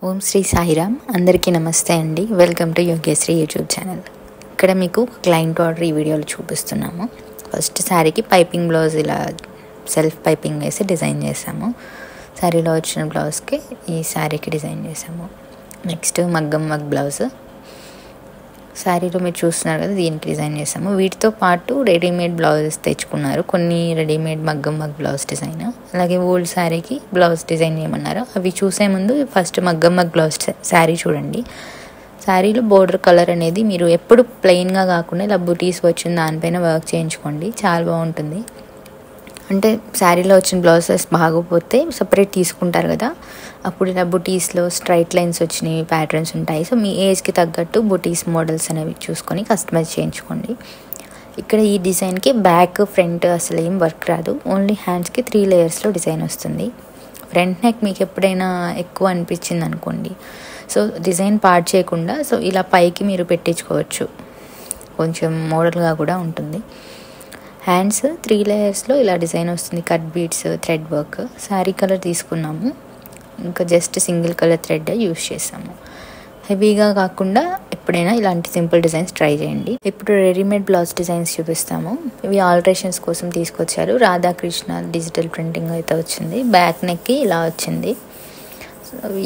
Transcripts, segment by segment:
ఓం శ్రీ సాయిరామ్. అందరికీ నమస్తే అండి. Welcome to Yogeshri YouTube channel. ఇక్కడ మీకు క్లయింట్ ఆర్డర్ ఈ వీడియోలో చూపిస్తున్నాము. ఫస్ట్ శారీకి పైపింగ్ బ్లౌజ్ ఇలా సెల్ఫ్ పైపింగ్ వేసి డిజైన్ చేసాము. శారీలో వచ్చిన బ్లౌజ్కి ఈ శారీకి డిజైన్ చేసాము. నెక్స్ట్ మగ్గం వర్క్ బ్లౌజ్ శారీలో మీరు చూస్తున్నారు కదా, దీనికి డిజైన్ చేసాము. వీటితో పాటు రెడీమేడ్ బ్లౌజెస్ తెచ్చుకున్నారు, కొన్ని రెడీమేడ్ మగ్గం వర్క్ బ్లౌజ్ డిజైన్. అలాగే ఓల్డ్ శారీకి బ్లౌజ్ డిజైన్ చేయమన్నారు. అవి చూసే ముందు ఫస్ట్ మగ్గం వర్క్ బ్లౌజ్ శారీ చూడండి. శారీలో బోర్డర్ కలర్ అనేది మీరు ఎప్పుడు ప్లెయిన్గా కాకుండా ఇలా బుటీస్ వచ్చిన దానిపైన వర్క్ చేయించుకోండి, చాలా బాగుంటుంది. అంటే శారీలో వచ్చిన బ్లౌజెస్ బాగోపోతే సపరేట్ తీసుకుంటారు కదా, అప్పుడు ఇలా బుటీస్లో స్ట్రైట్ లైన్స్ వచ్చినవి ప్యాటర్న్స్ ఉంటాయి. సో మీ ఏజ్కి తగ్గట్టు బుటీస్ మోడల్స్ అనేవి చూసుకొని కస్టమైజ్ చేయించుకోండి. ఇక్కడ ఈ డిజైన్కి బ్యాక్ ఫ్రంట్ అసలు ఏం వర్క్ రాదు, ఓన్లీ హ్యాండ్స్కి 3 లేయర్స్లో డిజైన్ వస్తుంది. ఫ్రంట్ నెక్ మీకు ఎప్పుడైనా ఎక్కువ అనిపించింది అనుకోండి, సో డిజైన్ పార్ట్ చేయకుండా సో ఇలా పైకి మీరు పెట్టించుకోవచ్చు, కొంచెం మోడల్గా కూడా ఉంటుంది. హ్యాండ్స్ 3 లేయర్స్లో ఇలా డిజైన్ వస్తుంది. Cut beads, thread work. Sari colour తీసుకున్నాము, ఇంకా just single colour thread use చేసాము. హెవీగా కాకుండా ఎప్పుడైనా ఇలాంటి సింపుల్ డిజైన్స్ ట్రై చేయండి. ఇప్పుడు రెడీమేడ్ బ్లౌజ్ డిజైన్స్ చూపిస్తాము. ఇవి ఆల్టరేషన్స్ కోసం తీసుకొచ్చారు. రాధాకృష్ణ డిజిటల్ ప్రింటింగ్ అయితే వచ్చింది. బ్యాక్ నెక్కి ఇలా వచ్చింది.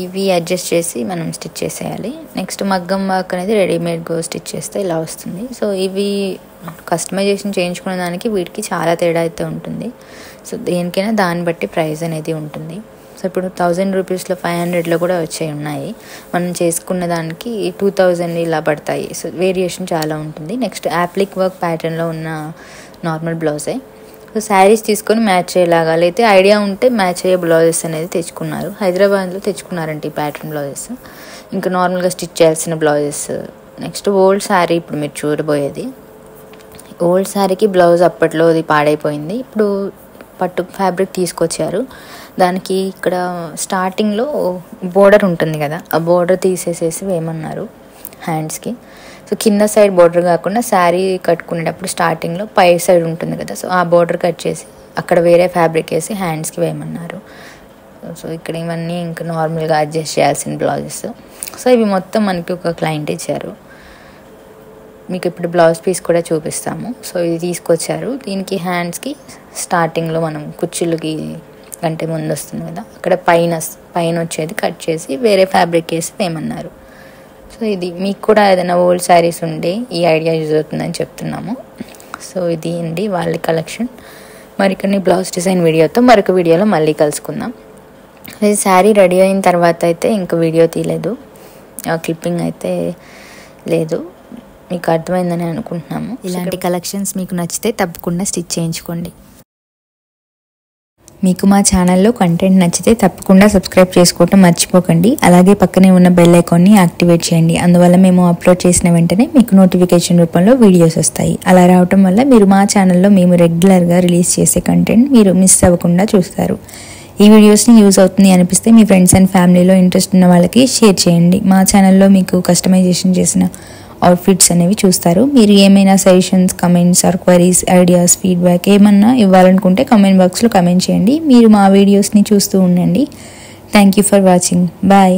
ఇవి అడ్జస్ట్ చేసి మనం స్టిచ్ చేసేయాలి. నెక్స్ట్ మగ్గం వర్క్ అనేది రెడీమేడ్గా స్టిచ్ చేస్తే ఇలా వస్తుంది. సో ఇవి కస్టమైజేషన్ చేయించుకునే దానికి వీటికి చాలా తేడా అయితే ఉంటుంది. సో దేనికైనా దాన్ని బట్టి ప్రైస్ అనేది ఉంటుంది. సో ఇప్పుడు 1000 రూపీస్లో 500లో కూడా వచ్చాయి ఉన్నాయి. మనం చేసుకున్న దానికి 2000 ఇలా పడతాయి. సో వేరియేషన్ చాలా ఉంటుంది. నెక్స్ట్ యాప్లిక్ వర్క్ ప్యాటర్న్లో ఉన్న నార్మల్ బ్లౌజే. సో శారీస్ తీసుకొని మ్యాచ్ అయ్యేలాగా, అయితే ఐడియా ఉంటే మ్యాచ్ అయ్యే బ్లౌజెస్ అనేది తెచ్చుకున్నారు. హైదరాబాద్లో తెచ్చుకున్నారంటే ఈ ప్యాటర్న్ బ్లౌజెస్. ఇంకా నార్మల్గా స్టిచ్ చేయాల్సిన బ్లౌజెస్. నెక్స్ట్ ఓల్డ్ శారీ ఇప్పుడు మీరు చూడబోయేది. ఓల్డ్ శారీకి బ్లౌజ్ అప్పట్లో అది పాడైపోయింది. ఇప్పుడు పట్టు ఫ్యాబ్రిక్ తీసుకొచ్చారు. దానికి ఇక్కడ స్టార్టింగ్లో బోర్డర్ ఉంటుంది కదా, ఆ బోర్డర్ తీసేసేసి వేయమన్నారు హ్యాండ్స్కి. సో కింద సైడ్ బోర్డర్ కాకుండా శారీ కట్టుకునేటప్పుడు స్టార్టింగ్లో పై సైడ్ ఉంటుంది కదా, సో ఆ బోర్డర్ కట్ చేసి అక్కడ వేరే ఫ్యాబ్రిక్ వేసి హ్యాండ్స్కి వేయమన్నారు. సో ఇక్కడ ఇవన్నీ ఇంకా నార్మల్గా అడ్జస్ట్ చేయాల్సిన బ్లౌజెస్. సో ఇవి మొత్తం మనకి ఒక క్లయింట్ ఇచ్చారు. మీకు ఇప్పుడు బ్లౌజ్ పీస్ కూడా చూపిస్తాము. సో ఇది తీసుకొచ్చారు. దీనికి హ్యాండ్స్కి స్టార్టింగ్లో మనం కుచ్చులకి అంటే ముందు వస్తుంది కదా, అక్కడ పైన వచ్చేది కట్ చేసి వేరే ఫ్యాబ్రిక్ వేసి వేయమన్నారు. సో ఇది మీకు కూడా ఏదైనా ఓల్డ్ శారీస్ ఉంటే ఈ ఐడియా యూజ్ అవుతుందని చెప్తున్నాము. సో ఇది అండి వాళ్ళ కలెక్షన్. మరికొన్ని బ్లౌజ్ డిజైన్ వీడియోతో మరొక వీడియోలో మళ్ళీ కలుసుకుందాం. ఇది శారీ రెడీ అయిన తర్వాత అయితే ఇంకా వీడియో తీయలేదు, క్లిప్పింగ్ అయితే లేదు. మీకు అర్థమైందని అనుకుంటున్నాము. ఇలాంటి కలెక్షన్స్ మీకు నచ్చితే తప్పకుండా స్టిచ్ చేయించుకోండి. మీకు మా ఛానల్లో కంటెంట్ నచ్చితే తప్పకుండా సబ్స్క్రైబ్ చేసుకోవటం మర్చిపోకండి. అలాగే పక్కనే ఉన్న బెల్ ఐకాన్ని యాక్టివేట్ చేయండి. అందువల్ల మేము అప్లోడ్ చేసిన వెంటనే మీకు నోటిఫికేషన్ రూపంలో వీడియోస్ వస్తాయి. అలా రావటం వల్ల మీరు మా ఛానల్లో మేము రెగ్యులర్గా రిలీజ్ చేసే కంటెంట్ మీరు మిస్ అవ్వకుండా చూస్తారు. ఈ వీడియోస్ని యూజ్ అవుతుంది అనిపిస్తే మీ ఫ్రెండ్స్ అండ్ ఫ్యామిలీలో ఇంట్రెస్ట్ ఉన్న వాళ్ళకి షేర్ చేయండి. మా ఛానల్లో మీకు కస్టమైజేషన్ చేసిన అవుట్ఫిట్స్ అనేవి చూస్తారు. మీరు ఏమైనా suggestions, comments or queries, ideas, feedback ఏమన్నా ఇవ్వాలనుకుంటే కమెంట్ బాక్స్లో కమెంట్ చేయండి. మీరు మా వీడియోస్ని చూస్తూ ఉండండి. Thank you for watching. Bye.